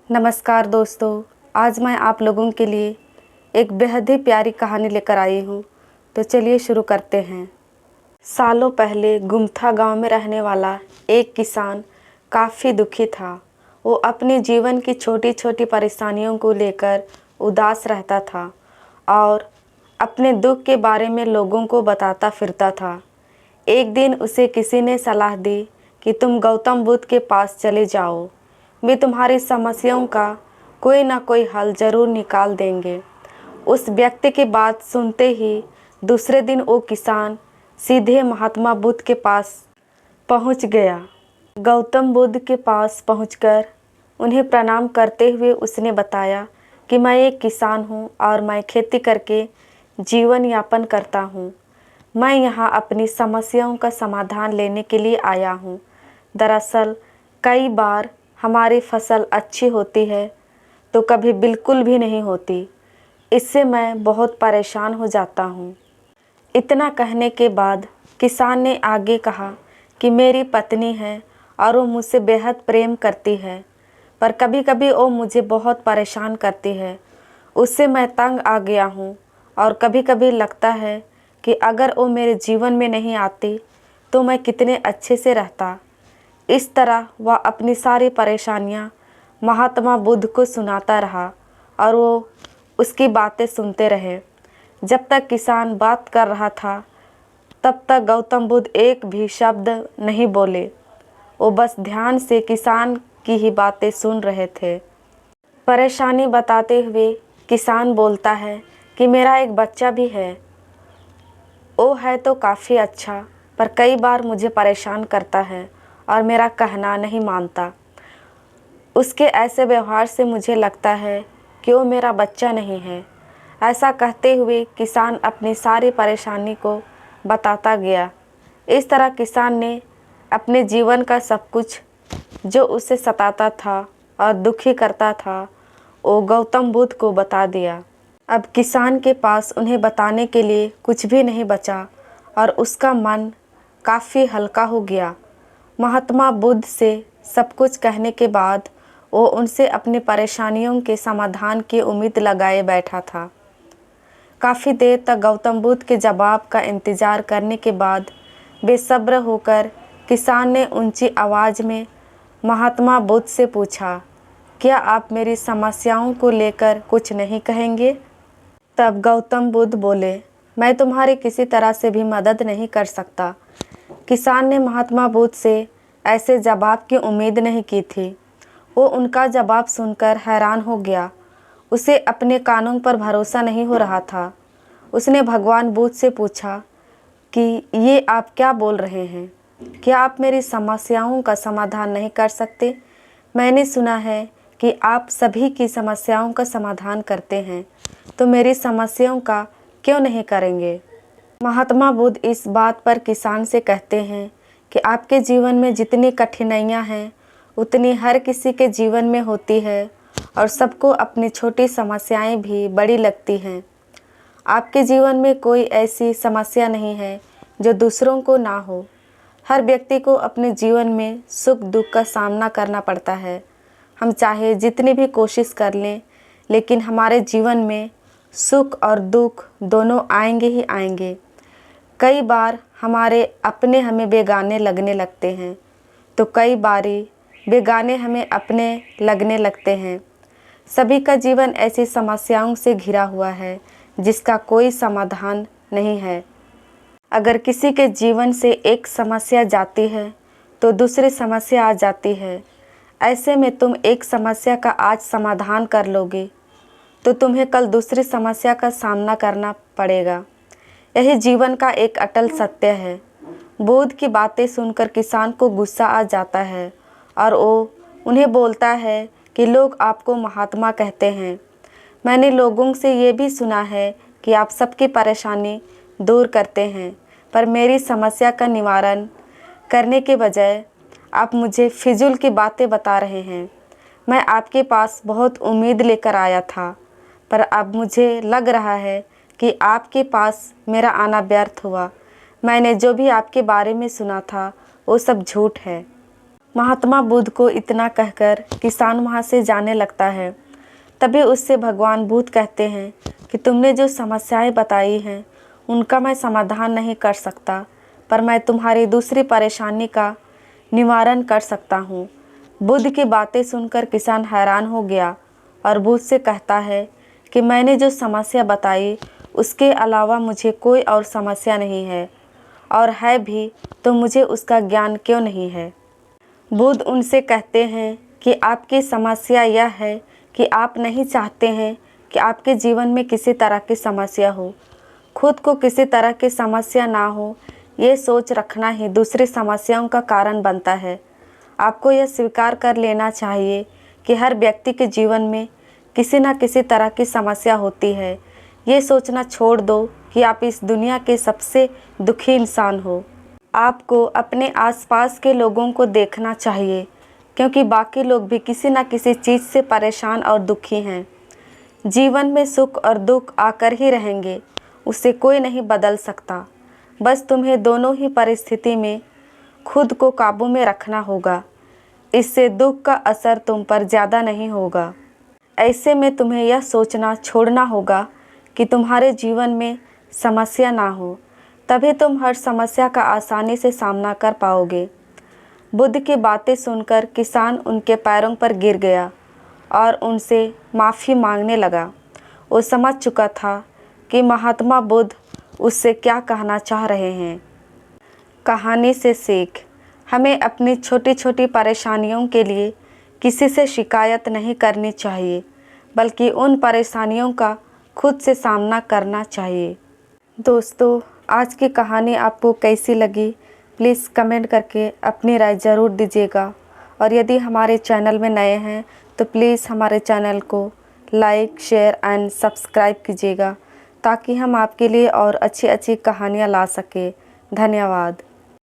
नमस्कार दोस्तों, आज मैं आप लोगों के लिए एक बेहद ही प्यारी कहानी लेकर आई हूँ। तो चलिए शुरू करते हैं। सालों पहले गुमथा गांव में रहने वाला एक किसान काफ़ी दुखी था। वो अपने जीवन की छोटी छोटी परेशानियों को लेकर उदास रहता था और अपने दुख के बारे में लोगों को बताता फिरता था। एक दिन उसे किसी ने सलाह दी कि तुम गौतम बुद्ध के पास चले जाओ, वे तुम्हारी समस्याओं का कोई ना कोई हल जरूर निकाल देंगे। उस व्यक्ति की बात सुनते ही दूसरे दिन वो किसान सीधे महात्मा बुद्ध के पास पहुंच गया। गौतम बुद्ध के पास पहुंचकर उन्हें प्रणाम करते हुए उसने बताया कि मैं एक किसान हूं और मैं खेती करके जीवन यापन करता हूं। मैं यहाँ अपनी समस्याओं का समाधान लेने के लिए आया हूँ। दरअसल कई बार हमारी फसल अच्छी होती है तो कभी बिल्कुल भी नहीं होती। इससे मैं बहुत परेशान हो जाता हूँ। इतना कहने के बाद किसान ने आगे कहा कि मेरी पत्नी है और वो मुझसे बेहद प्रेम करती है, पर कभी कभी वो मुझे बहुत परेशान करती है। उससे मैं तंग आ गया हूँ और कभी कभी लगता है कि अगर वो मेरे जीवन में नहीं आती तो मैं कितने अच्छे से रहता। इस तरह वह अपनी सारी परेशानियां महात्मा बुद्ध को सुनाता रहा और वो उसकी बातें सुनते रहे। जब तक किसान बात कर रहा था तब तक गौतम बुद्ध एक भी शब्द नहीं बोले। वो बस ध्यान से किसान की ही बातें सुन रहे थे। परेशानी बताते हुए किसान बोलता है कि मेरा एक बच्चा भी है। वो है तो काफ़ी अच्छा, पर कई बार मुझे परेशान करता है और मेरा कहना नहीं मानता। उसके ऐसे व्यवहार से मुझे लगता है कि वो मेरा बच्चा नहीं है। ऐसा कहते हुए किसान अपनी सारी परेशानी को बताता गया। इस तरह किसान ने अपने जीवन का सब कुछ जो उसे सताता था और दुखी करता था वो गौतम बुद्ध को बता दिया। अब किसान के पास उन्हें बताने के लिए कुछ भी नहीं बचा और उसका मन काफ़ी हल्का हो गया। महात्मा बुद्ध से सब कुछ कहने के बाद वो उनसे अपनी परेशानियों के समाधान की उम्मीद लगाए बैठा था। काफ़ी देर तक गौतम बुद्ध के जवाब का इंतज़ार करने के बाद बेसब्र होकर किसान ने ऊंची आवाज़ में महात्मा बुद्ध से पूछा, क्या आप मेरी समस्याओं को लेकर कुछ नहीं कहेंगे? तब गौतम बुद्ध बोले, मैं तुम्हारी किसी तरह से भी मदद नहीं कर सकता। किसान ने महात्मा बुद्ध से ऐसे जवाब की उम्मीद नहीं की थी। वो उनका जवाब सुनकर हैरान हो गया। उसे अपने कानों पर भरोसा नहीं हो रहा था। उसने भगवान बुद्ध से पूछा कि ये आप क्या बोल रहे हैं? क्या आप मेरी समस्याओं का समाधान नहीं कर सकते? मैंने सुना है कि आप सभी की समस्याओं का समाधान करते हैं, तो मेरी समस्याओं का क्यों नहीं करेंगे? महात्मा बुद्ध इस बात पर किसान से कहते हैं कि आपके जीवन में जितनी कठिनाइयाँ हैं उतनी हर किसी के जीवन में होती है और सबको अपनी छोटी समस्याएं भी बड़ी लगती हैं। आपके जीवन में कोई ऐसी समस्या नहीं है जो दूसरों को ना हो। हर व्यक्ति को अपने जीवन में सुख दुख का सामना करना पड़ता है। हम चाहे जितनी भी कोशिश कर लें, लेकिन हमारे जीवन में सुख और दुख दोनों आएंगे ही आएंगे। कई बार हमारे अपने हमें बेगाने लगने लगते हैं, तो कई बारी बेगाने हमें अपने लगने लगते हैं। सभी का जीवन ऐसी समस्याओं से घिरा हुआ है जिसका कोई समाधान नहीं है। अगर किसी के जीवन से एक समस्या जाती है तो दूसरी समस्या आ जाती है। ऐसे में तुम एक समस्या का आज समाधान कर लोगे तो तुम्हें कल दूसरी समस्या का सामना करना पड़ेगा। यही जीवन का एक अटल सत्य है। बुद्ध की बातें सुनकर किसान को गुस्सा आ जाता है और वो उन्हें बोलता है कि लोग आपको महात्मा कहते हैं। मैंने लोगों से ये भी सुना है कि आप सबकी परेशानी दूर करते हैं, पर मेरी समस्या का निवारण करने के बजाय आप मुझे फिजूल की बातें बता रहे हैं। मैं आपके पास बहुत उम्मीद लेकर आया था, पर अब मुझे लग रहा है कि आपके पास मेरा आना व्यर्थ हुआ। मैंने जो भी आपके बारे में सुना था वो सब झूठ है। महात्मा बुद्ध को इतना कहकर किसान वहाँ से जाने लगता है। तभी उससे भगवान बुद्ध कहते हैं कि तुमने जो समस्याएं बताई हैं उनका मैं समाधान नहीं कर सकता, पर मैं तुम्हारी दूसरी परेशानी का निवारण कर सकता हूँ। बुद्ध की बातें सुनकर किसान हैरान हो गया और बुद्ध से कहता है कि मैंने जो समस्या बताई उसके अलावा मुझे कोई और समस्या नहीं है, और है भी तो मुझे उसका ज्ञान क्यों नहीं है। बुद्ध उनसे कहते हैं कि आपकी समस्या यह है कि आप नहीं चाहते हैं कि आपके जीवन में किसी तरह की समस्या हो। खुद को किसी तरह की समस्या ना हो, ये सोच रखना ही दूसरी समस्याओं का कारण बनता है। आपको यह स्वीकार कर लेना चाहिए कि हर व्यक्ति के जीवन में किसी न किसी तरह की समस्या होती है। ये सोचना छोड़ दो कि आप इस दुनिया के सबसे दुखी इंसान हो। आपको अपने आसपास के लोगों को देखना चाहिए, क्योंकि बाकी लोग भी किसी न किसी चीज़ से परेशान और दुखी हैं। जीवन में सुख और दुख आकर ही रहेंगे, उसे कोई नहीं बदल सकता। बस तुम्हें दोनों ही परिस्थिति में खुद को काबू में रखना होगा। इससे दुख का असर तुम पर ज़्यादा नहीं होगा। ऐसे में तुम्हें यह सोचना छोड़ना होगा कि तुम्हारे जीवन में समस्या ना हो, तभी तुम हर समस्या का आसानी से सामना कर पाओगे। बुद्ध की बातें सुनकर किसान उनके पैरों पर गिर गया और उनसे माफ़ी मांगने लगा। वो समझ चुका था कि महात्मा बुद्ध उससे क्या कहना चाह रहे हैं। कहानी से सीख: हमें अपनी छोटी छोटी परेशानियों के लिए किसी से शिकायत नहीं करनी चाहिए, बल्कि उन परेशानियों का खुद से सामना करना चाहिए। दोस्तों, आज की कहानी आपको कैसी लगी, प्लीज़ कमेंट करके अपनी राय ज़रूर दीजिएगा। और यदि हमारे चैनल में नए हैं तो प्लीज़ हमारे चैनल को लाइक, शेयर एंड सब्सक्राइब कीजिएगा, ताकि हम आपके लिए और अच्छी अच्छी कहानियाँ ला सकें। धन्यवाद।